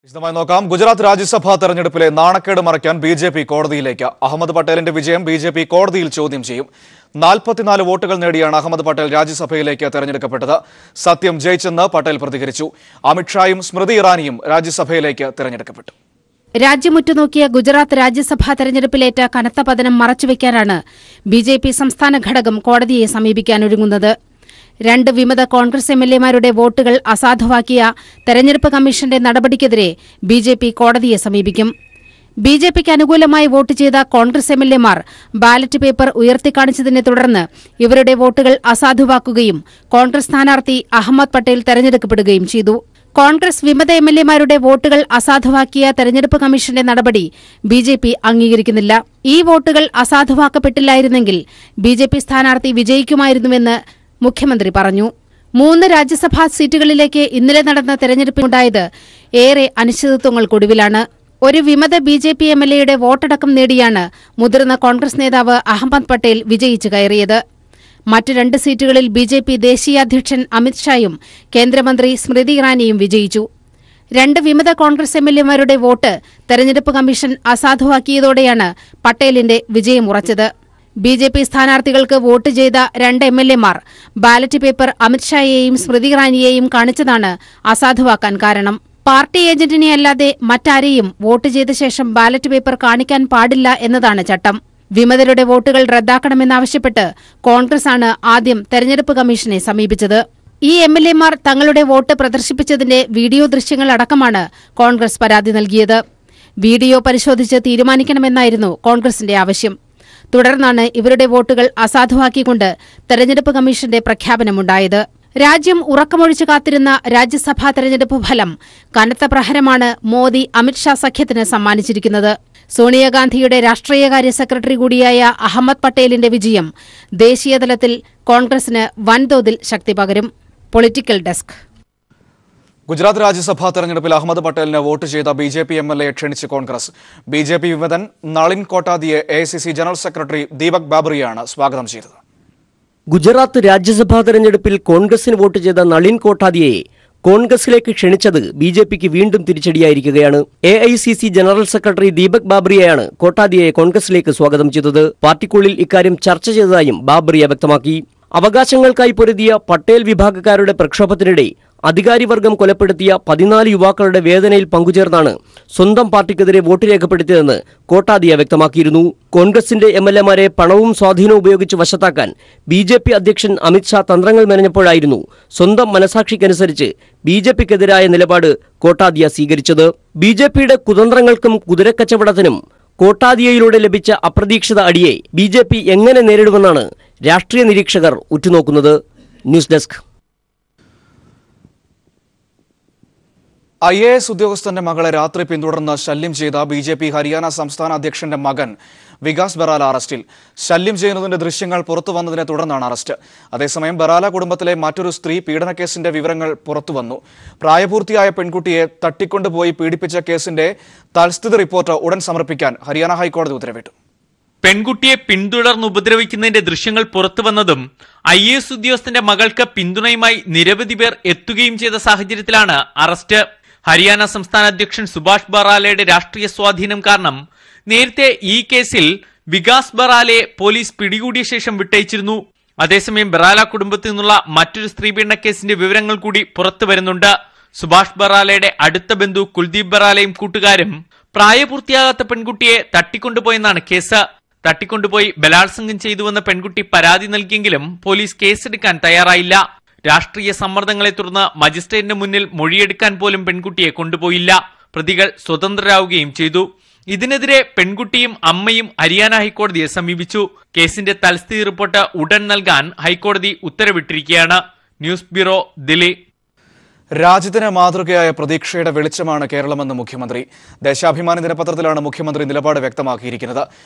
വിശദമായി നോക്കാം. ഗുജറാത്ത് രാജ്യസഭാ തെരഞ്ഞെടുപ്പിലെ നാണക്കേട് മറയ്ക്കാൻ ബിജെപി കോടതിയിലേക്ക്. അഹമ്മദ് പട്ടേലിന്റെ വിജയം ബിജെപി കോടതിയിൽ ചോദ്യം ചെയ്യും. 44 വോട്ടുകൾ നേടിയാണ് അഹമ്മദ് പട്ടേൽ രാജ്യസഭയിലേക്ക് തെരഞ്ഞെടുക്കപ്പെട്ടത്. സത്യം ജയിച്ചെന്ന് പട്ടേൽ പ്രതികരിച്ചു. അമിത്ഷായും സ്മൃതി ഇറാനിയും രാജ്യസഭയിലേക്ക് തെരഞ്ഞെടുക്കപ്പെട്ടു. രാജ്യമുറ്റുനോക്കിയ ഗുജറാത്ത് രാജ്യസഭാ തെരഞ്ഞെടുപ്പിലേറ്റ കനത്ത പതനം മറച്ചുവെക്കാനാണ് ബിജെപി സംസ്ഥാന ഘടകം കോടതിയെ സമീപിക്കാനൊരുങ്ങുന്നത്. 2 വിമത കോൺഗ്രസ് എംഎൽഎമാരുടെ വോട്ടുകൾ അസാധുവാക്കിയ തെരഞ്ഞെടുപ്പ് കമ്മീഷന്റെ നടപടിക്കെതിരെ ബിജെപി കോടതിയെ സമീപിക്കും. ബിജെപിക്ക് അനുകൂലമായി വോട്ട് ചെയ്ത കോൺഗ്രസ് എംഎൽഎമാർ ബാലറ്റ് പേപ്പർ ഉയർത്തിക്കാണിച്ചതിനെ തുടർന്ന് ഇവരുടെ വോട്ടുകൾ അസാധുവാക്കുകയും കോൺഗ്രസ് സ്ഥാനാർത്ഥി അഹമ്മദ് പട്ടേൽ തെരഞ്ഞെടുക്കപ്പെടുകയും ചെയ്തു. കോൺഗ്രസ് വിമത എംഎൽഎമാരുടെ വോട്ടുകൾ അസാധുവാക്കിയ തെരഞ്ഞെടുപ്പ് കമ്മീഷന്റെ നടപടി ബിജെപി അംഗീകരിക്കുന്നില്ല. ഈ വോട്ടുകൾ അസാധുവാക്കപ്പെട്ടില്ലായിരുന്നെങ്കിൽ ബിജെപി സ്ഥാനാർത്ഥി വിജയിക്കുമായിരുന്നുവെന്ന് മുഖ്യമന്ത്രി പറഞ്ഞു. 3 രാജ്യസഭാ സീറ്റുകളിലേക്ക് ഇന്നലെ നടന്ന തെരഞ്ഞെടുപ്പിനുണ്ടായത് ഏറെ അനിശ്ചിതത്വങ്ങൾക്കൊടുവിലാണ്. ഒരു വിമത ബിജെപി എംഎൽഎയുടെ വോട്ടടക്കം നേടിയാണ് മുതിർന്ന കോൺഗ്രസ് നേതാവ് അഹമ്മദ് പട്ടേൽ വിജയിച്ചു കയറിയത്. മറ്റ് 2 സീറ്റുകളിൽ ബിജെപി ദേശീയ അധ്യക്ഷൻ അമിത്ഷായും കേന്ദ്രമന്ത്രി സ്മൃതി ഇറാനിയും വിജയിച്ചു. 2 വിമത കോൺഗ്രസ് എംഎൽഎമാരുടെ വോട്ട് തെരഞ്ഞെടുപ്പ് കമ്മീഷൻ അസാധുവാക്കിയതോടെയാണ് പട്ടേലിന്റെ വിജയമുറച്ചത്. ബിജെപി സ്ഥാനാർത്ഥികൾക്ക് വോട്ട് ചെയ്ത 2 എംഎൽഎമാർ ബാലറ്റ് പേപ്പർ അമിത്ഷായെയും സ്മൃതി ഇറാനിയെയും കാണിച്ചതാണ് അസാധുവാക്കാൻ കാരണം. പാർട്ടി ഏജന്റിനെ അല്ലാതെ മറ്റാരെയും വോട്ട് ചെയ്ത ശേഷം ബാലറ്റ് പേപ്പർ കാണിക്കാൻ പാടില്ല എന്നതാണ് ചട്ടം. വിമതരുടെ വോട്ടുകൾ റദ്ദാക്കണമെന്നാവശ്യപ്പെട്ട് കോൺഗ്രസാണ് ആദ്യം തെരഞ്ഞെടുപ്പ് കമ്മീഷനെ സമീപിച്ചത്. ഈ എംഎൽഎമാർ തങ്ങളുടെ വോട്ട് പ്രദർശിപ്പിച്ചതിന്റെ വീഡിയോ ദൃശ്യങ്ങൾ അടക്കമാണ് കോൺഗ്രസ് പരാതി നൽകിയത്. വീഡിയോ പരിശോധിച്ച് തീരുമാനിക്കണമെന്നായിരുന്നു കോൺഗ്രസിന്റെ ആവശ്യം. തുടർന്നാണ് ഇവരുടെ വോട്ടുകൾ അസാധുവാക്കിക്കൊണ്ട് തെരഞ്ഞെടുപ്പ് കമ്മീഷന്റെ പ്രഖ്യാപനമുണ്ടായത്. രാജ്യം ഉറക്കമൊഴിച്ചു കാത്തിരുന്ന രാജ്യസഭാ തെരഞ്ഞെടുപ്പ് ഫലം കനത്ത പ്രഹരമാണ് മോദി അമിത്ഷാ സഖ്യത്തിന് സമ്മാനിച്ചിരിക്കുന്നത്. സോണിയാഗാന്ധിയുടെ രാഷ്ട്രീയകാര്യ സെക്രട്ടറി കൂടിയായ അഹമ്മദ് പട്ടേലിന്റെ വിജയം ദേശീയതലത്തിൽ കോൺഗ്രസിന് വൻതോതിൽ ശക്തി പകരും. Political desk. ഗുജറാത്ത് രാജ്യസഭാ തെരഞ്ഞെടുപ്പിൽ അഹമ്മദ് പട്ടേലിന് വോട്ട് ചെയ്ത ബിജെപി എംഎൽഎയെ ക്ഷണിച്ച് കോൺഗ്രസ്. ബിജെപി വിമതൻ നളിൻ കോട്ടാദിയെ എഐസിസി ജനറൽ സെക്രട്ടറി ദീപക് ബാബറിയാണ് സ്വാഗതം ചെയ്തത്. ഗുജറാത്ത് രാജ്യസഭാ തെരഞ്ഞെടുപ്പിൽ കോൺഗ്രസിന് വോട്ട് ചെയ്ത നളിൻ കോട്ടാദിയെ കോൺഗ്രസിലേക്ക് ക്ഷണിച്ചത് ബിജെപിക്ക് വീണ്ടും തിരിച്ചടിയായിരിക്കുകയാണ്. എഐസിസി ജനറൽ സെക്രട്ടറി ദീപക് ബാബറിയെയാണ് കോട്ടാദിയെ കോൺഗ്രസിലേക്ക് സ്വാഗതം ചെയ്തത്. പാർട്ടിക്കുള്ളിൽ ഇക്കാര്യം ചർച്ച ചെയ്തതായും ബാബറിയ വ്യക്തമാക്കി. അവകാശങ്ങൾക്കായി പൊരുതിയ പട്ടേൽ വിഭാഗക്കാരുടെ പ്രക്ഷോഭത്തിനിടെ അധികാരിവർഗം കൊലപ്പെടുത്തിയ 14 യുവാക്കളുടെ വേദനയിൽ പങ്കുചേർന്നാണ് സ്വന്തം പാർട്ടിക്കെതിരെ വോട്ട് രേഖപ്പെടുത്തിയതെന്ന് കോട്ടാദിയ വ്യക്തമാക്കിയിരുന്നു. കോൺഗ്രസിന്റെ എംഎൽഎമാരെ പണവും സ്വാധീനവും ഉപയോഗിച്ച് വശത്താക്കാൻ ബിജെപി അധ്യക്ഷൻ അമിത്ഷാ തന്ത്രങ്ങൾ മെനഞ്ഞപ്പോഴായിരുന്നു സ്വന്തം മനസാക്ഷിക്കനുസരിച്ച് ബിജെപിക്കെതിരായ നിലപാട് കോട്ടാദിയ സ്വീകരിച്ചത്. ബിജെപിയുടെ കുതന്ത്രങ്ങൾക്കും കുതിരക്കച്ചവടത്തിനും കോട്ടാദിയയിലൂടെ ലഭിച്ച അപ്രതീക്ഷിത അടിയെ ബിജെപി എങ്ങനെ നേരിടുമെന്നാണ് രാഷ്ട്രീയ നിരീക്ഷകർ ഉറ്റുനോക്കുന്നത്. News desk. IAS ഉദ്യോഗസ്ഥന്റെ മകളെ രാത്രി പിന്തുടർന്ന് ശല്യം ചെയ്ത ബിജെപി ഹരിയാന സംസ്ഥാന അധ്യക്ഷന്റെ മകൻ വികാസ് ബറാല അറസ്റ്റിൽ. ശല്യം ചെയ്യുന്നതിന്റെ ദൃശ്യങ്ങൾ പുറത്തുവന്നതിനെ തുടർന്നാണ് അറസ്റ്റ്. അതേസമയം ബറാല കുടുംബത്തിലെ മറ്റൊരു സ്ത്രീ പീഡനക്കേസിന്റെ വിവരങ്ങൾ പുറത്തുവന്നു. പ്രായപൂർത്തിയായ പെൺകുട്ടിയെ തട്ടിക്കൊണ്ടുപോയി പീഡിപ്പിച്ച കേസിന്റെ തൽസ്ഥിതി റിപ്പോർട്ട് ഉടൻ സമർപ്പിക്കാൻ ഹരിയാന ഹൈക്കോടതി ഉത്തരവിട്ടു. പെൺകുട്ടിയെ പിന്തുടർന്ന് ഉപദ്രവിക്കുന്നതിന്റെ ദൃശ്യങ്ങൾ പുറത്തുവന്നതും IAS ഉദ്യോഗസ്ഥന്റെ മകൾക്ക് പിന്തുണയുമായി നിരവധി പേർ എത്തുകയും ചെയ്ത സാഹചര്യത്തിലാണ് അറസ്റ്റ്. ഹരിയാന സംസ്ഥാന അധ്യക്ഷൻ സുഭാഷ് ബറാലയുടെ രാഷ്ട്രീയ സ്വാധീനം കാരണം നേരത്തെ ഈ കേസിൽ വികാസ് ബറാലയെ പോലീസ് പിടികൂടിയ ശേഷം വിട്ടയച്ചിരുന്നു. അതേസമയം ബറാല കുടുംബത്തിൽ നിന്നുള്ള മറ്റൊരു സ്ത്രീപീഡന കേസിന്റെ വിവരങ്ങൾ കൂടി പുറത്തു വരുന്നുണ്ട്. സുഭാഷ് ബറാലയുടെ അടുത്ത ബന്ധു കുൽദീപ് ബറാലയും കൂട്ടുകാരും പ്രായപൂർത്തിയാകാത്ത പെൺകുട്ടിയെ തട്ടിക്കൊണ്ടുപോയെന്നാണ് കേസ്. തട്ടിക്കൊണ്ടുപോയി ബലാത്സംഗം ചെയ്തുവെന്ന പെൺകുട്ടി പരാതി നൽകിയെങ്കിലും പോലീസ് കേസെടുക്കാൻ തയ്യാറായില്ല. രാഷ്ട്രീയ സമ്മർദ്ദങ്ങളെ തുടർന്ന് മജിസ്ട്രേറ്റിന് മുന്നിൽ മൊഴിയെടുക്കാൻ പോലും പെൺകുട്ടിയെ കൊണ്ടുപോയില്ല. പ്രതികൾ സ്വതന്ത്രരാവുകയും ചെയ്തു. ഇതിനെതിരെ പെൺകുട്ടിയും അമ്മയും ഹരിയാന ഹൈക്കോടതിയെ സമീപിച്ചു. കേസിന്റെ തൽസ്ഥിതി റിപ്പോർട്ട് ഉടൻ നൽകാൻ ഹൈക്കോടതി ഉത്തരവിട്ടിരിക്കുകയാണ്. News bureau, Delhi. രാജ്യത്തിന് മാതൃകയായ പ്രതീക്ഷയുടെ വെളിച്ചമാണ് കേരളമെന്ന് മുഖ്യമന്ത്രി. ദേശാഭിമാനി ദിനപത്രത്തിലാണ് മുഖ്യമന്ത്രി നിലപാട് വ്യക്തമാക്കിയിരിക്കുന്നത്.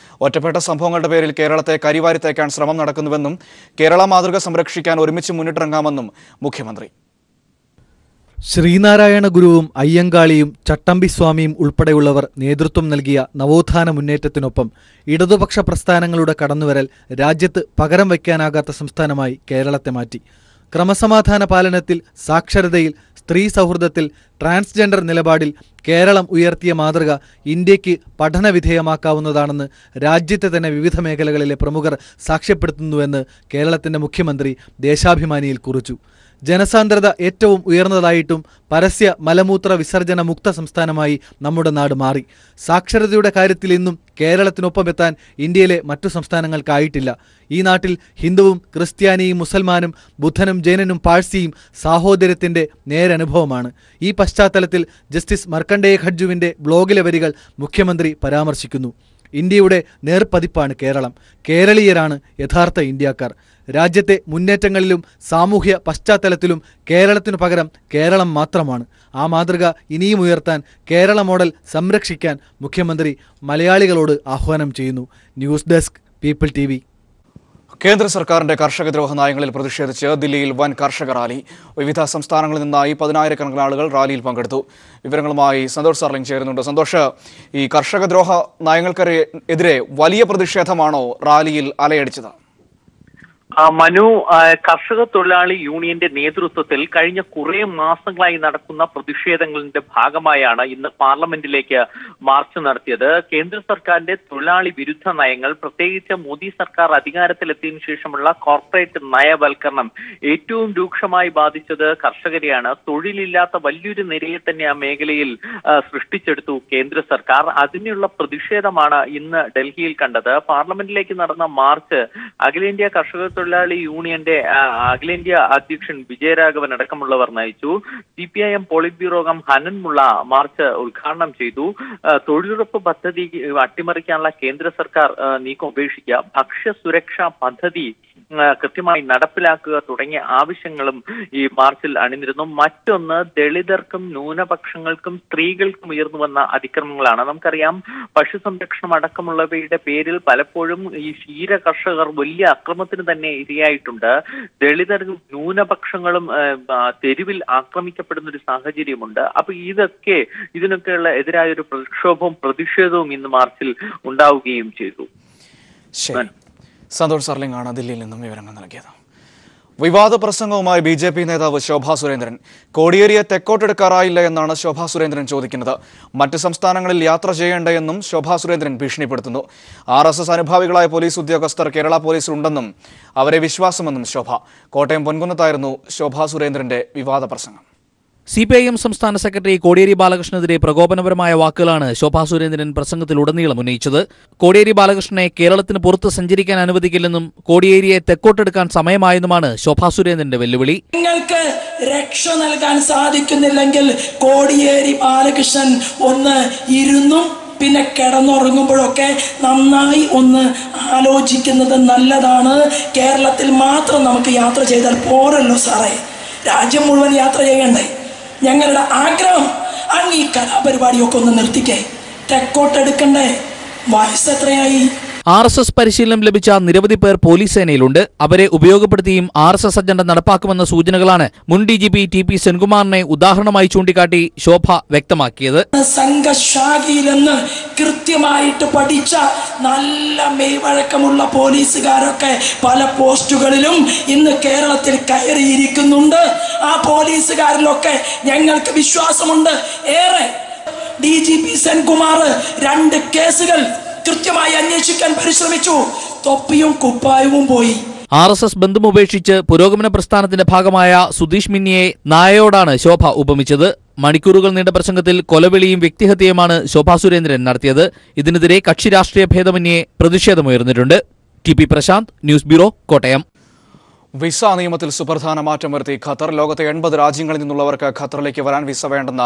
ഒറ്റപ്പെട്ട സംഭവങ്ങളുടെ പേരിൽ കേരളത്തെ കരിവാരിത്തേക്കാൻ ശ്രമം നടക്കുന്നുവെന്നും കേരള മാതൃക സംരക്ഷിക്കാൻ ഒരുമിച്ച് മുന്നിട്ടിറങ്ങാമെന്നും മുഖ്യമന്ത്രി. ശ്രീനാരായണ ഗുരുവും അയ്യങ്കാളിയും ചട്ടമ്പിസ്വാമിയും ഉൾപ്പെടെയുള്ളവർ നേതൃത്വം നൽകിയ നവോത്ഥാന മുന്നേറ്റത്തിനൊപ്പം ഇടതുപക്ഷ പ്രസ്ഥാനങ്ങളുടെ കടന്നുവരൽ രാജ്യത്ത് പകരം വയ്ക്കാനാകാത്ത സംസ്ഥാനമായി കേരളത്തെ മാറ്റി. ക്രമസമാധാന പാലനത്തിൽ, സാക്ഷരതയിൽ, സ്ത്രീ സൗഹൃദത്തിൽ, ട്രാൻസ്ജെൻഡർ നിലപാടിൽ കേരളം ഉയർത്തിയ മാതൃക ഇന്ത്യക്ക് പഠനവിധേയമാക്കാവുന്നതാണെന്ന് രാജ്യത്തെ തന്നെ വിവിധ മേഖലകളിലെ പ്രമുഖർ സാക്ഷ്യപ്പെടുത്തുന്നുവെന്ന് കേരളത്തിന്റെ മുഖ്യമന്ത്രി ദേശാഭിമാനിയിൽ കുറിച്ചു. ജനസാന്ദ്രത ഏറ്റവും ഉയർന്നതായിട്ടും പരസ്യ മലമൂത്ര വിസർജന മുക്ത സംസ്ഥാനമായി നമ്മുടെ നാട് മാറി. സാക്ഷരതയുടെ കാര്യത്തിൽ ഇന്നും കേരളത്തിനൊപ്പമെത്താൻ ഇന്ത്യയിലെ മറ്റു സംസ്ഥാനങ്ങൾക്കായിട്ടില്ല. ഈ നാട്ടിൽ ഹിന്ദുവും ക്രിസ്ത്യാനിയും മുസൽമാനും ബുദ്ധനും ജൈനനും പാഴ്സിയും സാഹോദര്യത്തിന്റെ നേരനുഭവമാണ്. ഈ പശ്ചാത്തലത്തിൽ ജസ്റ്റിസ് മർക്കണ്ഡേയ ഖഡ്ജുവിന്റെ ബ്ലോഗിലെ വരികൾ മുഖ്യമന്ത്രി പരാമർശിക്കുന്നു. ഇന്ത്യയുടെ നേർപതിപ്പാണ് കേരളം. കേരളീയരാണ് യഥാർത്ഥ ഇന്ത്യക്കാർ. രാജ്യത്തെ മുന്നേറ്റങ്ങളിലും സാമൂഹ്യ പശ്ചാത്തലത്തിലും കേരളത്തിനു പകരം കേരളം മാത്രമാണ്. ആ മാതൃക ഇനിയും ഉയർത്താൻ കേരള മോഡൽ സംരക്ഷിക്കാൻ മുഖ്യമന്ത്രി മലയാളികളോട് ആഹ്വാനം ചെയ്യുന്നു. News desk, people TV. കേന്ദ്ര സർക്കാരിന്റെ കർഷകദ്രോഹ നയങ്ങളിൽ പ്രതിഷേധിച്ച് ദില്ലിയിൽ വൻ കർഷക റാലി. വിവിധ സംസ്ഥാനങ്ങളിൽ നിന്നായി 10,000-കണക്കിന് ആളുകൾ റാലിയിൽ പങ്കെടുത്തു. വിവരങ്ങളുമായി സന്തോഷ് സർലിംഗ് ചേരുന്നുണ്ട്. സന്തോഷ്, ഈ കർഷകദ്രോഹ നയങ്ങൾക്കെതിരെ വലിയ പ്രതിഷേധമാണോ റാലിയിൽ അലയടിച്ചത്? മനു, കർഷക തൊഴിലാളി യൂണിയന്റെ നേതൃത്വത്തിൽ കഴിഞ്ഞ കുറെ മാസങ്ങളായി നടക്കുന്ന പ്രതിഷേധങ്ങളുടെ ഭാഗമായാണ് ഇന്ന് പാർലമെന്റിലേക്ക് മാർച്ച് നടത്തിയത്. കേന്ദ്ര സർക്കാരിന്റെ തൊഴിലാളി വിരുദ്ധ നയങ്ങൾ, പ്രത്യേകിച്ച് മോദി സർക്കാർ അധികാരത്തിലെത്തിയതിനു ശേഷമുള്ള കോർപ്പറേറ്റ് നയവൽക്കരണം ഏറ്റവും രൂക്ഷമായി ബാധിച്ചത് കർഷകരെയാണ്. തൊഴിലില്ലാത്ത വലിയൊരു നിരയെ തന്നെ ആ മേഖലയിൽ സൃഷ്ടിച്ചെടുത്തു കേന്ദ്ര സർക്കാർ. അതിനുള്ള പ്രതിഷേധമാണ് ഇന്ന് ഡൽഹിയിൽ കണ്ടത്. പാർലമെന്റിലേക്ക് നടന്ന മാർച്ച് അഖിലേന്ത്യാ കർഷക തൊഴിലാളി യൂണിയന്റെ അഖിലേന്ത്യാ അധ്യക്ഷൻ വിജയരാഘവൻ അടക്കമുള്ളവർ നയിച്ചു. CPIM പോളിറ്റ് ബ്യൂറോ അംഗം ഹനൻ മുള്ള മാർച്ച് ഉദ്ഘാടനം ചെയ്തു. തൊഴിലുറപ്പ് പദ്ധതി അട്ടിമറിക്കാനുള്ള കേന്ദ്ര സർക്കാർ നീക്കം ഉപേക്ഷിക്കുക, ഭക്ഷ്യസുരക്ഷാ പദ്ധതി കൃത്യമായി നടപ്പിലാക്കുക തുടങ്ങിയ ആവശ്യങ്ങളും ഈ മാർച്ചിൽ അണിനിരുന്നു. മറ്റൊന്ന്, ദളിതർക്കും ന്യൂനപക്ഷങ്ങൾക്കും സ്ത്രീകൾക്കും ഉയർന്നു വന്ന അതിക്രമങ്ങളാണ്. നമുക്കറിയാം, പശു സംരക്ഷണം അടക്കമുള്ളവയുടെ പേരിൽ പലപ്പോഴും ഈ ക്ഷീര കർഷകർ വലിയ അക്രമത്തിന് തന്നെ ഇരയായിട്ടുണ്ട്. ദളിതരും ന്യൂനപക്ഷങ്ങളും തെരുവിൽ ആക്രമിക്കപ്പെടുന്ന ഒരു സാഹചര്യമുണ്ട്. അപ്പൊ ഇതിനൊക്കെയുള്ള എതിരായ ഒരു പ്രക്ഷോഭവും പ്രതിഷേധവും ഇന്ന് മാർച്ചിൽ ഉണ്ടാവുകയും ചെയ്തു. സന്തോഷ് സർലിംഗ് ആണ് ദില്ലിയിൽ നിന്നും വിവരങ്ങൾ നൽകിയത്. വിവാദ പ്രസംഗവുമായി BJP നേതാവ് ശോഭാ സുരേന്ദ്രൻ. കോടിയേരിയെ തെക്കോട്ടെടുക്കാറായില്ല എന്നാണ് ശോഭാ സുരേന്ദ്രൻ ചോദിക്കുന്നത്. മറ്റ് സംസ്ഥാനങ്ങളിൽ യാത്ര ചെയ്യേണ്ടതെന്നും ശോഭാ സുരേന്ദ്രൻ ഭീഷണിപ്പെടുത്തുന്നു. RSS അനുഭാവികളായ പോലീസ് ഉദ്യോഗസ്ഥർ കേരള പോലീസിലുണ്ടെന്നും അവരെ വിശ്വാസമെന്നും ശോഭ. കോട്ടയം പൊൻകുന്നത്തായിരുന്നു ശോഭാ സുരേന്ദ്രന്റെ വിവാദ പ്രസംഗം. CPIM സംസ്ഥാന സെക്രട്ടറി കോടിയേരി ബാലകൃഷ്ണനെതിരെ പ്രകോപനപരമായ വാക്കുകളാണ് ശോഭാ സുരേന്ദ്രൻ പ്രസംഗത്തിലുടനീളം ഉന്നയിച്ചത്. കോടിയേരി ബാലകൃഷ്ണനെ കേരളത്തിന് പുറത്ത് സഞ്ചരിക്കാൻ അനുവദിക്കില്ലെന്നും കോടിയേരിയെ തെക്കോട്ടെടുക്കാൻ സമയമായെന്നുമാണ് ശോഭാ സുരേന്ദ്രന്റെ വെല്ലുവിളി. നിങ്ങൾക്ക് രക്ഷ നൽകാൻ സാധിക്കുന്നില്ലെങ്കിൽ കോടിയേരി ബാലകൃഷ്ണൻ ഒന്ന് ഇരുന്നും പിന്നെ കിടന്നുറങ്ങുമ്പോഴൊക്കെ നന്നായി ഒന്ന് ആലോചിക്കുന്നത് നല്ലതാണ്. കേരളത്തിൽ മാത്രം നമുക്ക് യാത്ര ചെയ്താൽ പോരല്ലോ സാറേ, രാജ്യം മുഴുവൻ യാത്ര ചെയ്യണ്ടേ? ഞങ്ങളുടെ ആഗ്രഹം അങ്ങ് ഈ കലാപരിപാടിയൊക്കെ ഒന്ന് നിർത്തിക്കേ, തെക്കോട്ടെടുക്കണ്ടേ? വയസ്സ് എത്രയായി? RSS പരിശീലനം ലഭിച്ച നിരവധി പേർ പോലീസ് സേനയിലുണ്ട്. അവരെ ഉപയോഗപ്പെടുത്തിയും RSS അജണ്ട നടപ്പാക്കുമെന്ന സൂചനകളാണ് മുൻ DGP TP സെൻകുമാറിനെ ഉദാഹരണമായി ചൂണ്ടിക്കാട്ടി ശോഭ വ്യക്തമാക്കിയത്. സംഘശാഖയിലെന്ന് കൃത്യമായിട്ട് പഠിച്ച നല്ല മെയ്വഴക്കമുള്ള പോലീസുകാരൊക്കെ പല പോസ്റ്റുകളിലും ഇന്ന് കേരളത്തിൽ കയറിയിരിക്കുന്നുണ്ട്. ആ പോലീസുകാരിലൊക്കെ ഞങ്ങൾക്ക് വിശ്വാസമുണ്ട് ഏറെ. DGP സെൻകുമാർ 2 കേസുകൾ കൃത്യമായി അന്വേഷിക്കാൻ പരിശ്രമിച്ചു, തൊപ്പിയും കുപ്പായവും പോയി. RSS ബന്ധം ഉപേക്ഷിച്ച് പുരോഗമന പ്രസ്ഥാനത്തിന്റെ ഭാഗമായ സുധീഷ് മിന്നിയെ നായയോടാണ് ശോഭ ഉപമിച്ചത്. മണിക്കൂറുകൾ നീണ്ട പ്രസംഗത്തിൽ കൊലവിളിയും വ്യക്തിഹത്യയുമാണ് ശോഭാ സുരേന്ദ്രൻ നടത്തിയത്. ഇതിനെതിരെ കക്ഷി രാഷ്ട്രീയ ഭേദമന്യേ പ്രതിഷേധമുയർന്നിട്ടുണ്ട്. TP Prashanth, news bureau, Kottayam. Visa നിയമത്തിൽ സുപ്രധാന മാറ്റം വരുത്തി ഖത്തർ. ലോകത്തെ 80 രാജ്യങ്ങളിൽ നിന്നുള്ളവർക്ക് ഖത്തറിലേക്ക് വരാൻ വിസ വേണ്ടെന്ന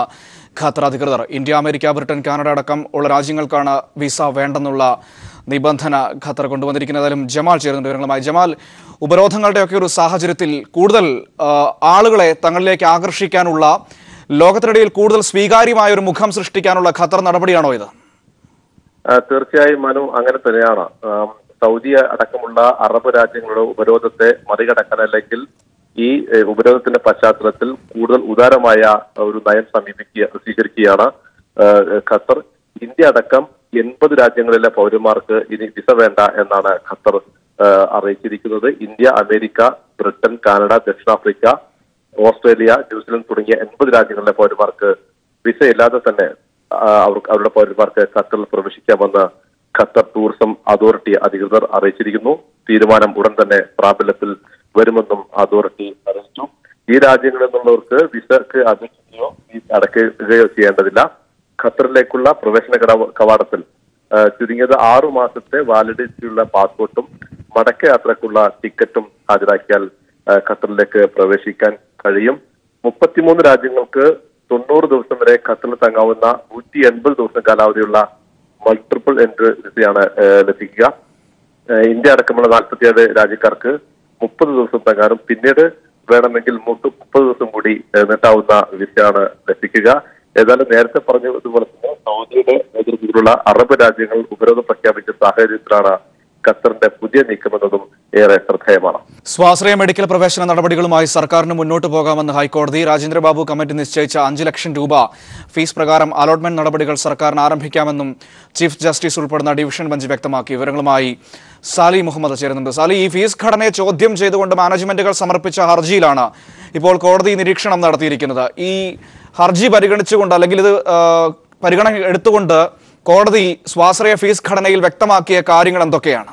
ഖത്തർ അധികൃതർ. ഇന്ത്യ, അമേരിക്ക, ബ്രിട്ടൻ, കാനഡ അടക്കം ഉള്ള രാജ്യങ്ങൾക്കാണ് വിസ വേണ്ടെന്നുള്ള നിബന്ധന ഖത്തർ കൊണ്ടുവന്നിരിക്കുന്നതായാലും ജമാൽ ചേരുന്നുണ്ട് വിവരങ്ങളുമായി. ജമാൽ, ഉപരോധങ്ങളുടെയൊക്കെ ഒരു സാഹചര്യത്തിൽ കൂടുതൽ ആളുകളെ തങ്ങളിലേക്ക് ആകർഷിക്കാനുള്ള, ലോകത്തിനിടയിൽ കൂടുതൽ സ്വീകാര്യമായ ഒരു മുഖം സൃഷ്ടിക്കാനുള്ള ഖത്തർ നടപടിയാണോ ഇത്? തീർച്ചയായും മനു, അങ്ങനെ തന്നെയാണ്. സൗദി അടക്കമുള്ള അറബ് രാജ്യങ്ങളുടെ ഉപരോധത്തെ മറികടക്കാൻ, അല്ലെങ്കിൽ ഈ ഉപരോധത്തിന്റെ പശ്ചാത്തലത്തിൽ കൂടുതൽ ഉദാരമായ ഒരു നയം സ്വീകരിക്കുകയാണ് ഖത്തർ. ഇന്ത്യ അടക്കം 80 രാജ്യങ്ങളിലെ പൗരന്മാർക്ക് ഇനി വിസ വേണ്ട എന്നാണ് ഖത്തർ അറിയിച്ചിരിക്കുന്നത്. ഇന്ത്യ, അമേരിക്ക, ബ്രിട്ടൻ, കാനഡ, ദക്ഷിണാഫ്രിക്ക, ഓസ്ട്രേലിയ, ന്യൂസിലൻഡ് തുടങ്ങിയ 80 രാജ്യങ്ങളിലെ പൗരന്മാർക്ക് വിസ ഇല്ലാതെ തന്നെ അവരുടെ പൗരന്മാർക്ക് ഖത്തറിൽ പ്രവേശിക്കാമെന്ന് ഖത്തർ ടൂറിസം അതോറിറ്റി അധികൃതർ അറിയിച്ചിരിക്കുന്നു. തീരുമാനം ഉടൻ തന്നെ പ്രാബല്യത്തിൽ വരുമെന്നും അതോറിറ്റി അറിയിച്ചു. ഈ രാജ്യങ്ങളിൽ നിന്നുള്ളവർക്ക് വിസക്ക് അപേക്ഷിക്കുകയോ അടയ്ക്കുകയോ ചെയ്യേണ്ടതില്ല. ഖത്തറിലേക്കുള്ള പ്രവേശന കവാടത്തിൽ ചുരുങ്ങിയത് 6 മാസത്തെ വാലിഡിറ്റിയുള്ള പാസ്പോർട്ടും മടക്കയാത്രക്കുള്ള ടിക്കറ്റും ഹാജരാക്കിയാൽ ഖത്തറിലേക്ക് പ്രവേശിക്കാൻ കഴിയും. 33 രാജ്യങ്ങൾക്ക് 90 ദിവസം വരെ ഖത്തറിൽ തങ്ങാവുന്ന 180 ദിവസം കാലാവധിയുള്ള മൾട്ടിപ്പിൾ എൻട്രി വിസയാണ് ലഭിക്കുക. ഇന്ത്യ അടക്കമുള്ള 47 രാജ്യക്കാർക്ക് 30 ദിവസം തങ്ങാനും പിന്നീട് വേണമെങ്കിൽ 30 ദിവസം കൂടി നീട്ടാവുന്ന വിസയാണ് ലഭിക്കുക. ഏതായാലും നേരത്തെ പറഞ്ഞതുപോലെ തന്നെ സൗദിയുടെ നേതൃത്വത്തിലുള്ള അറബ് രാജ്യങ്ങൾ ഉപരോധം പ്രഖ്യാപിച്ച സാഹചര്യത്തിലാണ് ഖത്തറിന്റെ പുതിയ നീക്കമെന്നതും ഏറെ ശ്രദ്ധേയമാണ്. സ്വാശ്രയ മെഡിക്കൽ പ്രവേശന നടപടികളുമായി സർക്കാരിന് മുന്നോട്ട് പോകാമെന്ന് ഹൈക്കോടതി. രാജേന്ദ്രബാബു കമ്മിറ്റി നിശ്ചയിച്ച 5 ലക്ഷം രൂപ ഫീസ് പ്രകാരം അലോട്ട്മെന്റ് നടപടികൾ സർക്കാരിന് ആരംഭിക്കാമെന്നും ചീഫ് ജസ്റ്റിസ് ഉൾപ്പെടുന്ന ഡിവിഷൻ ബെഞ്ച് വ്യക്തമാക്കി. വിവരങ്ങളുമായി സാലി മുഹമ്മദ് ചേരുന്നുണ്ട്. സാലി, ഈ ഫീസ് ഘടനയെ ചോദ്യം ചെയ്തുകൊണ്ട് മാനേജ്മെന്റുകൾ സമർപ്പിച്ച ഹർജിയിലാണ് ഇപ്പോൾ കോടതി നിരീക്ഷണം നടത്തിയിരിക്കുന്നത്. ഈ ഹർജി പരിഗണിച്ചുകൊണ്ട് അല്ലെങ്കിൽ ഇത് പരിഗണന എടുത്തുകൊണ്ട് കോടതി സ്വാശ്രയ ഫീസ് ഘടനയിൽ വ്യക്തമാക്കിയ കാര്യങ്ങൾ എന്തൊക്കെയാണ്?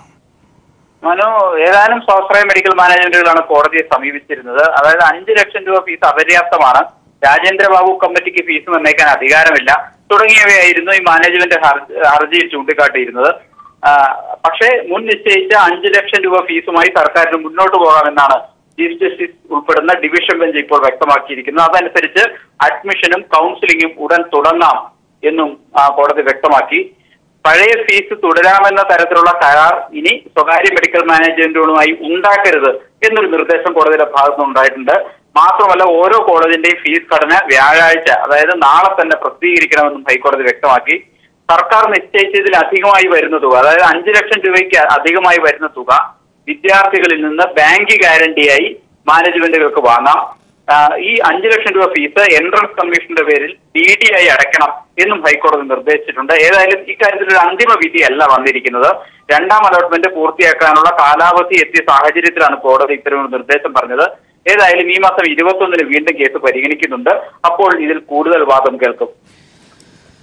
മനു, ഏതാനും സ്വാശ്രയ മെഡിക്കൽ മാനേജ്മെന്റുകളാണ് കോടതിയെ സമീപിച്ചിരുന്നത്. അതായത് 5 ലക്ഷം രൂപ ഫീസ് അപര്യാപ്തമാണ്, രാജേന്ദ്രബാബു കമ്മിറ്റിക്ക് ഫീസ് നിർണ്ണയിക്കാൻ അധികാരമില്ല തുടങ്ങിയവയായിരുന്നു ഈ മാനേജ്മെന്റ് ഹർജിയിൽ ചൂണ്ടിക്കാട്ടിയിരുന്നത്. പക്ഷേ മുൻ നിശ്ചയിച്ച 5 ലക്ഷം രൂപ ഫീസുമായി സർക്കാരിന് മുന്നോട്ട് പോകാമെന്നാണ് ചീഫ് ജസ്റ്റിസ് ഉൾപ്പെടുന്ന ഡിവിഷൻ ബെഞ്ച് ഇപ്പോൾ വ്യക്തമാക്കിയിരിക്കുന്നത്. അതനുസരിച്ച് അഡ്മിഷനും കൗൺസിലിംഗും ഉടൻ തുടങ്ങാം എന്നും കോടതി വ്യക്തമാക്കി. പഴയ ഫീസ് തുടരാമെന്ന തരത്തിലുള്ള കരാർ ഇനി സ്വകാര്യ മെഡിക്കൽ മാനേജ്മെന്റുകളുമായി ഉണ്ടാക്കരുത് എന്നൊരു നിർദ്ദേശം കോടതിയുടെ ഭാഗത്തുനിന്ന് ഉണ്ടായിട്ടുണ്ട്. മാത്രമല്ല ഓരോ കോളേജിന്റെയും ഫീസ് ഘടന വ്യാഴാഴ്ച, അതായത് നാളെ തന്നെ പ്രസിദ്ധീകരിക്കണമെന്നും ഹൈക്കോടതി വ്യക്തമാക്കി. സർക്കാർ നിശ്ചയിച്ചതിൽ അധികമായി വരുന്ന തുക, അതായത് 5 ലക്ഷം രൂപയ്ക്ക് അധികമായി വരുന്ന തുക വിദ്യാർത്ഥികളിൽ നിന്ന് ബാങ്ക് ഗ്യാരണ്ടിയായി മാനേജ്മെന്റുകൾക്ക് വാങ്ങാം. ഈ 5 ലക്ഷം രൂപ ഫീസ് എൻട്രൻസ് കമ്മീഷന്റെ പേരിൽ DD ആയി അടയ്ക്കണം എന്നും ഹൈക്കോടതി നിർദ്ദേശിച്ചിട്ടുണ്ട്. ഏതായാലും ഇക്കാര്യത്തിൽ ഒരു അന്തിമ വിധിയല്ല വന്നിരിക്കുന്നത്. 2ാം അലോട്ട്മെന്റ് പൂർത്തിയാക്കാനുള്ള കാലാവധി എത്തിയ സാഹചര്യത്തിലാണ് കോടതി ഇത്തരമൊരു നിർദ്ദേശം പറഞ്ഞത്. ഏതായാലും ഈ മാസം 21-ന് വീണ്ടും കേസ് പരിഗണിക്കുന്നുണ്ട്. അപ്പോൾ ഇതിൽ കൂടുതൽ വാദം കേൾക്കും.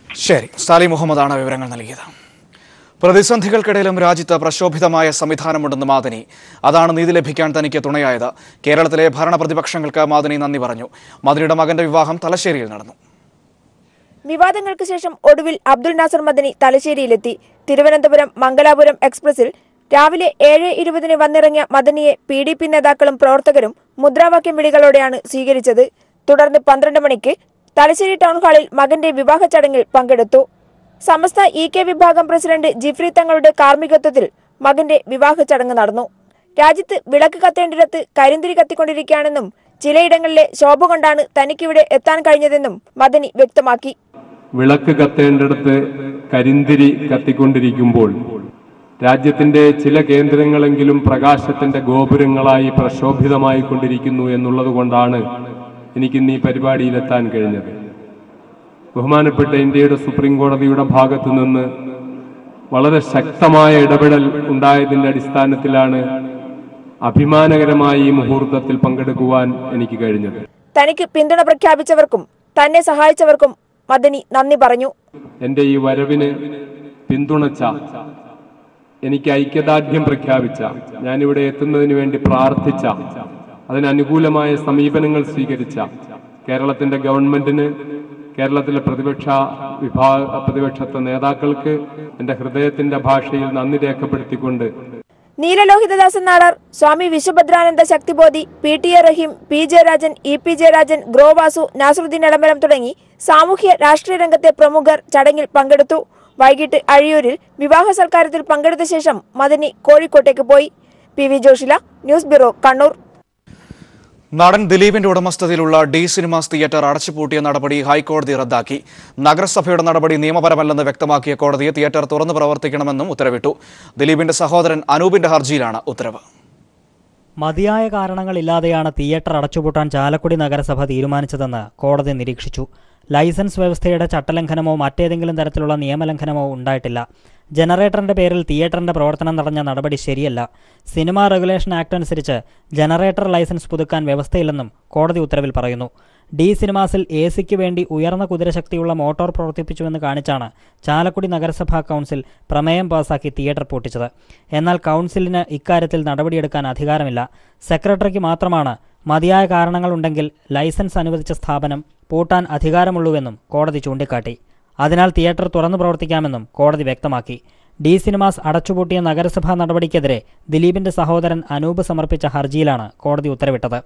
ശരി, സാലി മുഹമ്മദാണ് വിവരങ്ങൾ നൽകിയത്. പ്രതിസന്ധികൾക്കിടയിലും രാജ്യത്ത് പ്രക്ഷോഭിതമായ സംവിധാനമുണ്ടെന്ന് മാദനി. അതാണ് നീതി ലഭിക്കാൻ തനിക്ക് തുണയായത്. കേരളത്തിലെ ഭരണ പ്രതിപക്ഷങ്ങൾക്ക് മാദനി നന്ദി പറഞ്ഞു. മാദനിയുടെ മകന്റെ വിവാഹം തലശ്ശേരിയിൽ നടന്നു. വിവാദങ്ങൾക്ക് ശേഷം ഒടുവിൽ അബ്ദുൽ നാസർ മദനി തലശ്ശേരിയിലെത്തി. തിരുവനന്തപുരം മംഗലാപുരം എക്സ്പ്രസിൽ രാവിലെ 7:20 വന്നിറങ്ങിയ മദനിയെ PDP നേതാക്കളും പ്രവർത്തകരും മുദ്രാവാക്യം വിളികളോടെയാണ് സ്വീകരിച്ചത്. തുടർന്ന് 12 മണിക്ക് തലശ്ശേരി ടൗൺ ഹാളിൽ മകന്റെ വിവാഹ ചടങ്ങിൽ പങ്കെടുത്തു. സമസ്ത EK വിഭാഗം പ്രസിഡന്റ് ജിഫ്രി തങ്ങളുടെ കാർമ്മികത്വത്തിൽ മകന്റെ വിവാഹ ചടങ്ങ് നടന്നു. രാജ്യത്ത് വിളക്ക് കത്തേണ്ടിടത്ത് കരിന്തിരി കത്തിക്കൊണ്ടിരിക്കുകയാണെന്നും ചിലയിടങ്ങളിലെ ശോഭ കൊണ്ടാണ് തനിക്കിവിടെ എത്താൻ കഴിഞ്ഞതെന്നും മദനി വ്യക്തമാക്കി. വിളക്ക് കത്തേണ്ടിടത്ത് കരിന്തിരി കത്തിക്കൊണ്ടിരിക്കുമ്പോൾ രാജ്യത്തിന്റെ ചില കേന്ദ്രങ്ങളെങ്കിലും പ്രകാശത്തിന്റെ ഗോപുരങ്ങളായി പ്രക്ഷോഭിതമായി കൊണ്ടിരിക്കുന്നു എന്നുള്ളത് കൊണ്ടാണ് എനിക്കിന്ന് ഈ പരിപാടിയിലെത്താൻ കഴിഞ്ഞത്. ബഹുമാനപ്പെട്ട ഇന്ത്യയുടെ സുപ്രീം കോടതിയുടെ ഭാഗത്തു നിന്ന് വളരെ ശക്തമായ ഇടപെടൽ ഉണ്ടായതിന്റെ അടിസ്ഥാനത്തിലാണ് അഭിമാനകരമായി ഈ മുഹൂർത്തത്തിൽ പങ്കെടുക്കുവാൻ എനിക്ക് കഴിഞ്ഞത്. തനിക്ക് പിന്തുണ പ്രഖ്യാപിച്ചവർക്കും തന്നെ സഹായിച്ചവർക്കും മദനി നന്ദി പറഞ്ഞു. എന്റെ ഈ വരവിന് പിന്തുണച്ച, എനിക്ക് ഐക്യദാർഢ്യം പ്രഖ്യാപിച്ച, ഞാനിവിടെ എത്തുന്നതിന് വേണ്ടി പ്രാർത്ഥിച്ച, അതിനനുകൂലമായ സമീപനങ്ങൾ സ്വീകരിച്ച കേരളത്തിന്റെ ഗവൺമെന്റിന്, കേരളത്തിലെ പ്രതിപക്ഷത്തെ നേതാക്കൾക്ക് എന്റെ ഹൃദയത്തിന്റെ ഭാഷയിൽ നന്ദി രേഖപ്പെടുത്തിക്കൊണ്ട് നീലലോഹിതദാസൻ നാടാർ, സ്വാമി വിശ്വഭദ്രാനന്ദ ശക്തിബോധി, PTA റഹീം, PJ രാജൻ, EPJ രാജൻ, ഗ്രോവാസു, നാസറുദ്ദീൻ എളമരം തുടങ്ങി സാമൂഹ്യ രാഷ്ട്രീയ രംഗത്തെ പ്രമുഖർ ചടങ്ങിൽ പങ്കെടുത്തു. വൈകിട്ട് അഴിയൂരിൽ വിവാഹ സൽക്കാരത്തിൽ പങ്കെടുത്ത ശേഷം മദനി കോഴിക്കോട്ടേക്ക് പോയി. PV Joshila, news bureau, Kannur. നടൻ ദിലീപിന്റെ ഉടമസ്ഥതയിലുള്ള ഡി സിനിമാസ് തിയേറ്റർ അടച്ചുപൂട്ടിയ നടപടി ഹൈക്കോടതി റദ്ദാക്കി. നഗരസഭയുടെ നടപടി നിയമപരമല്ലെന്ന് വ്യക്തമാക്കിയ കോടതി തിയേറ്റർ തുറന്നു പ്രവർത്തിക്കണമെന്നും ഉത്തരവിട്ടു. ദിലീപിന്റെ സഹോദരൻ അനൂപിന്റെ ഹർജിയിലാണ് ഉത്തരവ്. മതിയായ കാരണങ്ങളില്ലാതെയാണ് തിയേറ്റർ അടച്ചുപൂട്ടാൻ ചാലക്കുടി നഗരസഭ തീരുമാനിച്ചതെന്ന് കോടതി നിരീക്ഷിച്ചു. ലൈസൻസ് വ്യവസ്ഥയുടെ ചട്ടലംഘനമോ മറ്റേതെങ്കിലും തരത്തിലുള്ള നിയമലംഘനമോ ഉണ്ടായിട്ടില്ല. ജനറേറ്ററിന്റെ പേരിൽ തിയേറ്ററിന്റെ പ്രവർത്തനം തടഞ്ഞ നടപടി ശരിയല്ല. സിനിമാ റെഗുലേഷൻ ആക്ട് അനുസരിച്ച് ജനറേറ്റർ ലൈസൻസ് പുതുക്കാൻ വ്യവസ്ഥയില്ലെന്നും കോടതി ഉത്തരവിൽ പറയുന്നു. ഡി സിനിമാസിൽ എസിക്ക് വേണ്ടി ഉയർന്ന കുതിരശക്തിയുള്ള മോട്ടോർ പ്രവർത്തിപ്പിച്ചുവെന്ന് കാണിച്ചാണ് ചാലക്കുടി നഗരസഭാ കൗൺസിൽ പ്രമേയം പാസാക്കി തിയേറ്റർ പൂട്ടിച്ചത്. എന്നാൽ കൗൺസിലിന് ഇക്കാര്യത്തിൽ നടപടിയെടുക്കാൻ അധികാരമില്ല. സെക്രട്ടറിക്ക് മാത്രമാണ് മതിയായ കാരണങ്ങളുണ്ടെങ്കിൽ ലൈസൻസ് അനുവദിച്ച സ്ഥാപനം പൂട്ടാൻ അധികാരമുള്ളൂവെന്നും കോടതി ചൂണ്ടിക്കാട്ടി. അതിനാൽ തിയേറ്റർ തുറന്നു പ്രവർത്തിക്കാമെന്നും കോടതി വ്യക്തമാക്കി. ഡി സിനിമാസ് അടച്ചുപൂട്ടിയ നഗരസഭാ നടപടിക്കെതിരെ ദിലീപിന്റെ സഹോദരൻ അനൂപ് സമർപ്പിച്ച ഹർജിയിലാണ് കോടതി ഉത്തരവിട്ടത്.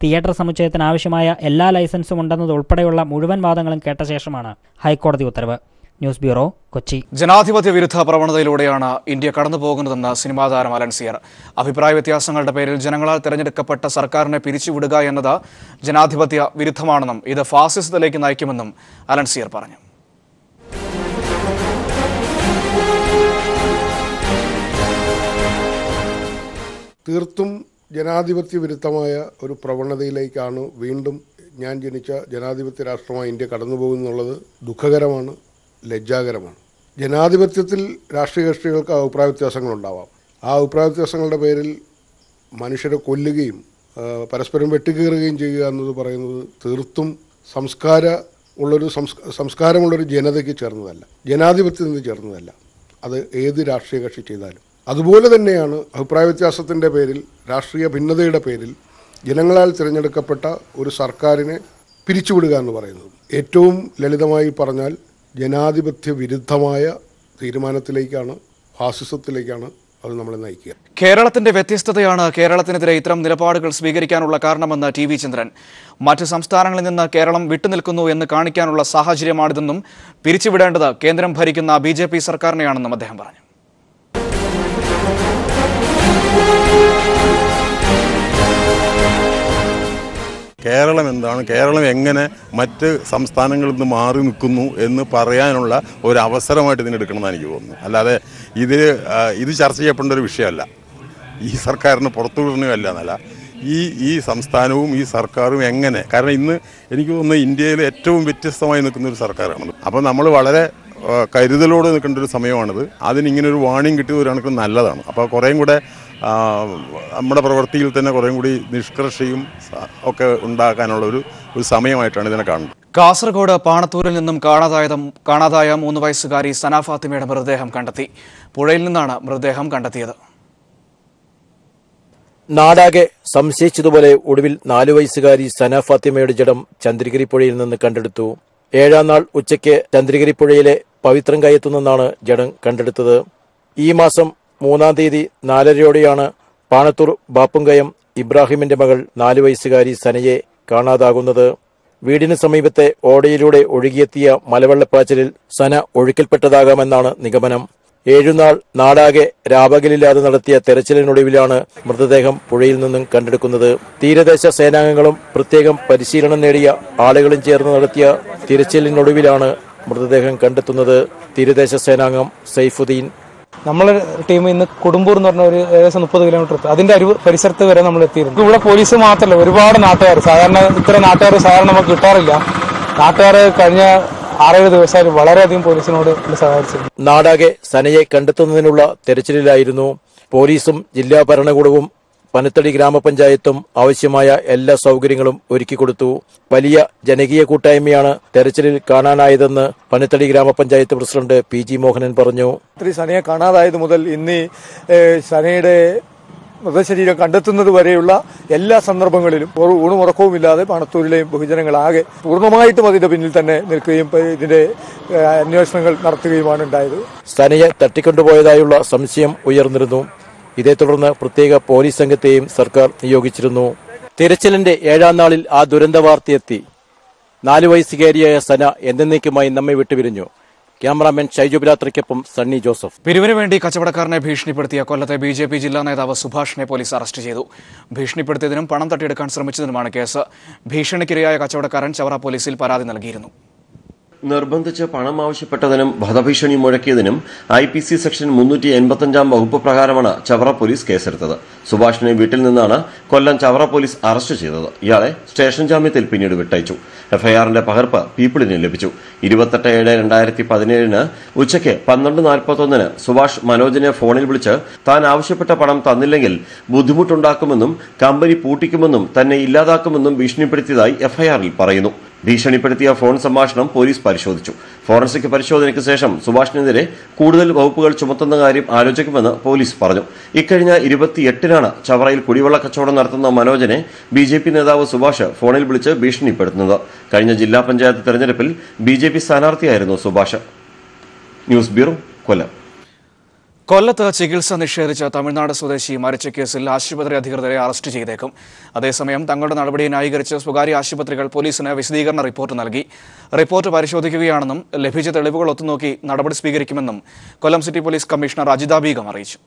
തിയേറ്റർ സമുച്ചയത്തിനാവശ്യമായ എല്ലാ ലൈസൻസും ഉണ്ടെന്നതുൾപ്പെടെയുള്ള മുഴുവൻ വാദങ്ങളും കേട്ട ശേഷമാണ് ഹൈക്കോടതി ഉത്തരവ്. News bureau, Kochi. ജനാധിപത്യ വിരുദ്ധ പ്രവണതയിലൂടെയാണ് ഇന്ത്യ കടന്നുപോകുന്നതെന്ന് സിനിമാ താരം അലൻസിയർ. അഭിപ്രായ വ്യത്യാസങ്ങളുടെ പേരിൽ ജനങ്ങളാൽ തെരഞ്ഞെടുക്കപ്പെട്ട സർക്കാരിനെ പിരിച്ചുവിടുക എന്നത് ജനാധിപത്യ വിരുദ്ധമാണെന്നും ഇത് ഫാസിസത്തിലേക്ക് നയിക്കുമെന്നും അലൻസിയർ പറഞ്ഞു. തീർത്തും ജനാധിപത്യ വിരുദ്ധമായ ഒരു പ്രവണതയിലേക്കാണ് വീണ്ടും ഞാൻ ജനിച്ച ജനാധിപത്യ രാഷ്ട്രമായ ഇന്ത്യ കടന്നു പോകുന്നുള്ളത്. ദുഃഖകരമാണ്, ലജ്ജാകരമാണ്. ജനാധിപത്യത്തിൽ രാഷ്ട്രീയ കക്ഷികൾക്ക് അഭിപ്രായ വ്യത്യാസങ്ങളുണ്ടാവാം. ആ അഭിപ്രായ വ്യത്യാസങ്ങളുടെ പേരിൽ മനുഷ്യരെ കൊല്ലുകയും പരസ്പരം വെട്ടിക്കീറുകയും ചെയ്യുക എന്നത് പറയുന്നത് തീർത്തും സംസ്കാരമുള്ളൊരു ജനതയ്ക്ക് ചേർന്നതല്ല, ജനാധിപത്യത്തിന് ചേർന്നതല്ല. അത് ഏത് രാഷ്ട്രീയ കക്ഷി ചെയ്താലും. അതുപോലെ തന്നെയാണ് അഭിപ്രായ വ്യത്യാസത്തിൻ്റെ പേരിൽ, രാഷ്ട്രീയ ഭിന്നതയുടെ പേരിൽ ജനങ്ങളാൽ തിരഞ്ഞെടുക്കപ്പെട്ട ഒരു സർക്കാരിനെ പിരിച്ചുവിടുക എന്ന് പറയുന്നത്. ഏറ്റവും ലളിതമായി പറഞ്ഞാൽ ജനാധിപത്യ വിരുദ്ധമായ തീരുമാനത്തിലേക്കാണ്, ഫാസിസത്തിലേക്കാണ് അത് നമ്മളെ നയിക്കുക. കേരളത്തിന്റെ വ്യത്യസ്തതയാണ് കേരളത്തിനെതിരെ ഇത്തരം നിലപാടുകൾ സ്വീകരിക്കാനുള്ള കാരണമെന്ന് ടി വി ചന്ദ്രൻ. മറ്റ് സംസ്ഥാനങ്ങളിൽ നിന്ന് കേരളം വിട്ടുനിൽക്കുന്നു എന്ന് കാണിക്കാനുള്ള സാഹചര്യമാണിതെന്നും പിരിച്ചുവിടേണ്ടത് കേന്ദ്രം ഭരിക്കുന്ന BJP സർക്കാരിനെയാണെന്നും അദ്ദേഹം പറഞ്ഞു. കേരളം എന്താണ്, കേരളം എങ്ങനെ മറ്റ് സംസ്ഥാനങ്ങളിൽ നിന്ന് മാറി നിൽക്കുന്നു എന്ന് പറയാനുള്ള ഒരു അവസരമായിട്ട് ഇതിനെടുക്കണമെന്ന് എനിക്ക് തോന്നുന്നു. അല്ലാതെ ഇത് ചർച്ച ചെയ്യപ്പെടേണ്ട ഒരു വിഷയമല്ല. ഈ സർക്കാരിന് പുറത്തുവിടുന്നതല്ല എന്നല്ല, ഈ സംസ്ഥാനവും ഈ സർക്കാരും എങ്ങനെ, കാരണം ഇന്ന് എനിക്ക് തോന്നുന്നു ഇന്ത്യയിൽ ഏറ്റവും വ്യത്യസ്തമായി നിൽക്കുന്ന ഒരു സർക്കാരാണത്. അപ്പോൾ നമ്മൾ വളരെ കരുതലോടെ നിൽക്കേണ്ട ഒരു സമയമാണിത്. അതിനിങ്ങനൊരു വാണിംഗ് കിട്ടിയത് ഒരു കണക്കിന് നല്ലതാണ്. അപ്പോൾ കുറേയും കൂടെ നമ്മുടെ പ്രവൃത്തിയിൽ തന്നെ കുറേയും കൂടി നിഷ്കർഷയും ഒക്കെ ഉണ്ടാക്കാനുള്ള ഒരു സമയമായിട്ടാണ് ഇതിനെ കാണുന്നത്. കാസർഗോഡ് പാണത്തൂരിൽ നിന്നും കാണാതായ 3 വയസ്സുകാരി സന ഫാത്തിമയുടെ മൃതദേഹം കണ്ടെത്തി. പുഴയിൽ നിന്നാണ് മൃതദേഹം കണ്ടെത്തിയത്. നാടാകെ സംശയിച്ചതുപോലെ ഒടുവിൽ 4 വയസ്സുകാരി സന ഫാത്തിമയുടെ ജഡം ചന്ദ്രഗിരി പുഴയിൽ നിന്ന് കണ്ടെടുത്തു. 7-ാം നാൾ ഉച്ചയ്ക്ക് ചന്ദ്രഗിരി പുഴയിലെ പവിത്രം കയത്തു നിന്നാണ് ജഡം കണ്ടെടുത്തത്. ഈ മാസം 3-ാം തീയതി 4:30-യോടെയാണ് പാണത്തൂർ ബാപ്പുംകയം ഇബ്രാഹിമിന്റെ മകൾ 4 വയസ്സുകാരി സനയെ കാണാതാകുന്നത്. വീടിന് സമീപത്തെ ഓടയിലൂടെ ഒഴുകിയെത്തിയ മലവെള്ളപ്പാച്ചിലിൽ സന ഒഴുക്കിൽപ്പെട്ടതാകാമെന്നാണ് നിഗമനം. 7 നാൾ നാടാകെ രാപകലില്ലാതെ നടത്തിയ തെരച്ചിലിനൊടുവിലാണ് മൃതദേഹം പുഴയിൽ നിന്നും കണ്ടെടുക്കുന്നത്. തീരദേശ സേനാംഗങ്ങളും പ്രത്യേകം പരിശീലനം നേടിയ ആളുകളും ചേർന്ന് നടത്തിയ തിരച്ചിലിനൊടുവിലാണ് മൃതദേഹം കണ്ടെത്തുന്നത്. തീരദേശ സേനാംഗം സൈഫുദ്ദീൻ: നമ്മളെ ടീം ഇന്ന് കൊടുമ്പൂർ എന്ന് പറഞ്ഞ ഒരു ഏകദേശം 30 കിലോമീറ്റർ അതിന്റെ പരിസരത്ത് വരെ നമ്മൾ എത്തിയിരുന്നു. ഇവിടെ പോലീസ് മാത്രമല്ല, ഒരുപാട് നാട്ടുകാർ, സാധാരണ ഇത്ര നാട്ടുകാർ സാധാരണ നമുക്ക് കിട്ടാറില്ല. നാട്ടുകാർ കഴിഞ്ഞ 6-7 ദിവസമായി വളരെയധികം പോലീസിനോട് സഹായിച്ചിരുന്നു. നാടാകെ സനയെ കണ്ടെത്തുന്നതിനുള്ള തെരച്ചിലിലായിരുന്നു. പോലീസും ജില്ലാ ഭരണകൂടവും പനത്തടി ഗ്രാമപഞ്ചായത്തും ആവശ്യമായ എല്ലാ സൗകര്യങ്ങളും ഒരുക്കിക്കൊടുത്തു. വലിയ ജനകീയ കൂട്ടായ്മയാണ് തെരച്ചിലിൽ കാണാനായതെന്ന് പനത്തടി ഗ്രാമപഞ്ചായത്ത് പ്രസിഡന്റ് PG മോഹനൻ പറഞ്ഞു. സനയെ കാണാതായത് മുതൽ ഇന്ന് സനയുടെ മൃതശരീരം കണ്ടെത്തുന്നത് വരെയുള്ള എല്ലാ സന്ദർഭങ്ങളിലും ഊണുമുറക്കവുമില്ലാതെ പാണത്തൂരിലെയും ബഹുജനങ്ങളാകെ പൂർണ്ണമായിട്ടും അതിന്റെ പിന്നിൽ തന്നെ നിൽക്കുകയും ഇതിന്റെ അന്വേഷണങ്ങൾ നടത്തുകയുമാണ് ഉണ്ടായത്. സനയെ തട്ടിക്കൊണ്ടുപോയതായുള്ള സംശയം ഉയർന്നിരുന്നു. ഇതേ തുടർന്ന് പ്രത്യേക പോലീസ് സംഘത്തെയും സർക്കാർ നിയോഗിച്ചിരുന്നു. തിരച്ചിലിന്റെ 7-ാം നാളിൽ ആ ദുരന്ത വാർത്തയെത്തി. 4 വയസ്സുകാരിയായ സന എന്നേക്കുമായി നമ്മെ വിട്ടുപിരിഞ്ഞു. ക്യാമറാമാൻ ഷൈജു ബിലാത്രയ്ക്കൊപ്പം സണ്ണി ജോസഫ്. പിരിവിന് വേണ്ടി കച്ചവടക്കാരനെ ഭീഷണിപ്പെടുത്തിയ കൊല്ലത്തെ BJP ജില്ലാ നേതാവ് സുഭാഷിനെ പോലീസ് അറസ്റ്റ് ചെയ്തു. ഭീഷണിപ്പെടുത്തിയതിനും പണം തട്ടിയെടുക്കാൻ ശ്രമിച്ചതിനുമാണ് കേസ്. ഭീഷണിക്കിരയായ കച്ചവടക്കാരൻ ചവറ പോലീസിൽ പരാതി നൽകിയിരുന്നു. നിർബന്ധിച്ച് പണം ആവശ്യപ്പെട്ടതിനും വധഭീഷണി മുഴക്കിയതിനും IPC സെക്ഷൻ 385 വകുപ്പ് പ്രകാരമാണ് ചവറ പോലീസ് കേസെടുത്തത്. സുഭാഷിനെ വീട്ടിൽ നിന്നാണ് കൊല്ലം ചവറ പോലീസ് അറസ്റ്റ് ചെയ്തത്. ഇയാളെ സ്റ്റേഷൻ ജാമ്യത്തിൽ പിന്നീട് വിട്ടയച്ചു. എഫ്ഐആറിന്റെ പകർപ്പ് പീപ്പിളിന് ലഭിച്ചു. 28/7/2017 ഉച്ചയ്ക്ക് 12:41 സുഭാഷ് മനോജിനെ ഫോണിൽ വിളിച്ച് താൻ ആവശ്യപ്പെട്ട പണം തന്നില്ലെങ്കിൽ ബുദ്ധിമുട്ടുണ്ടാക്കുമെന്നും കമ്പനി പൂട്ടിക്കുമെന്നും തന്നെ ഇല്ലാതാക്കുമെന്നും ഭീഷണിപ്പെടുത്തിയതായി എഫ്ഐആറിൽ പറയുന്നു. ഭീഷണിപ്പെടുത്തിയ ഫോൺ സംഭാഷണം പോലീസ് പരിശോധിച്ചു. ഫോറൻസിക് പരിശോധനയ്ക്ക് ശേഷം സുഭാഷിനെതിരെ കൂടുതൽ വകുപ്പുകൾ ചുമത്തുന്ന കാര്യം ആലോചിക്കുമെന്ന് പോലീസ് പറഞ്ഞു. ഇക്കഴിഞ്ഞ 28-നാണ് ചവറയിൽ കുടിവെള്ള കച്ചവടം നടത്തുന്ന മനോജിനെ BJP നേതാവ് സുഭാഷ് ഫോണിൽ വിളിച്ച് ഭീഷണിപ്പെടുത്തുന്നത്. കഴിഞ്ഞ ജില്ലാ പഞ്ചായത്ത് തെരഞ്ഞെടുപ്പിൽ BJP സ്ഥാനാർത്ഥിയായിരുന്നു സുഭാഷ്. ന്യൂസ് ബ്യൂറോ, കൊല്ലം. കൊല്ലത്ത് ചികിത്സ നിഷേധിച്ച തമിഴ്നാട് സ്വദേശി മരിച്ച കേസിൽ ആശുപത്രി അധികൃതരെ അറസ്റ്റ് ചെയ്തേക്കും. അതേസമയം തങ്ങളുടെ നടപടിയെ ന്യായീകരിച്ച് സ്വകാര്യ ആശുപത്രികൾ പോലീസിന് വിശദീകരണ റിപ്പോർട്ട് നൽകി. റിപ്പോർട്ട് പരിശോധിക്കുകയാണെന്നും ലഭിച്ച തെളിവുകൾ ഒത്തുനോക്കി നടപടി സ്വീകരിക്കുമെന്നും Kollam city police commissioner Ajitha Beegum അറിയിച്ചു.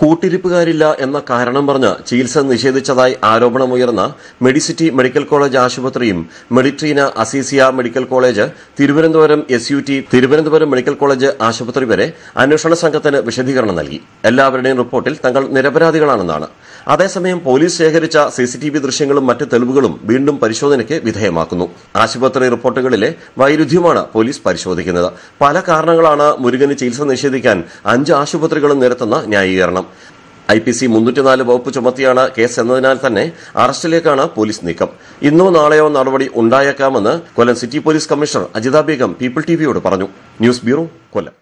കൂട്ടിരിപ്പുകാരില്ല എന്ന കാരണം പറഞ്ഞ് ചികിത്സ നിഷേധിച്ചതായി ആരോപണമുയർന്ന മെഡിസിറ്റി മെഡിക്കൽ കോളേജ് ആശുപത്രിയും Meditrina Azeezia medical college, Thiruvananthapuram SUT, Thiruvananthapuram medical college ആശുപത്രി വരെ അന്വേഷണ സംഘത്തിന് വിശദീകരണം നൽകി. എല്ലാവരുടെയും റിപ്പോർട്ടിൽ തങ്ങൾ നിരപരാധികളാണെന്നാണ്. അതേസമയം പോലീസ് ശേഖരിച്ച CCTV ദൃശ്യങ്ങളും മറ്റ് തെളിവുകളും വീണ്ടും പരിശോധനയ്ക്ക് വിധേയമാക്കുന്നു. ആശുപത്രി റിപ്പോർട്ടുകളിലെ വൈരുദ്ധ്യമാണ് പോലീസ് പരിശോധിക്കുന്നത്. പല കാരണങ്ങളാണ് മുരുകന് ചികിത്സ നിഷേധിക്കാൻ 5 ആശുപത്രികളും നിരത്തുന്ന ന്യായീകരണം. IPC 304 വകുപ്പ് ചുമത്തിയാണ് കേസ് എന്നതിനാൽ തന്നെ അറസ്റ്റിലേക്കാണ് പോലീസ് നീക്കം. ഇന്നോ നാളെയോ നടപടി ഉണ്ടായേക്കാമെന്ന് Kollam city police commissioner Ajitha Beegum People TVയോട് പറഞ്ഞു. ന്യൂസ് ബ്യൂറോ, കൊല്ലം.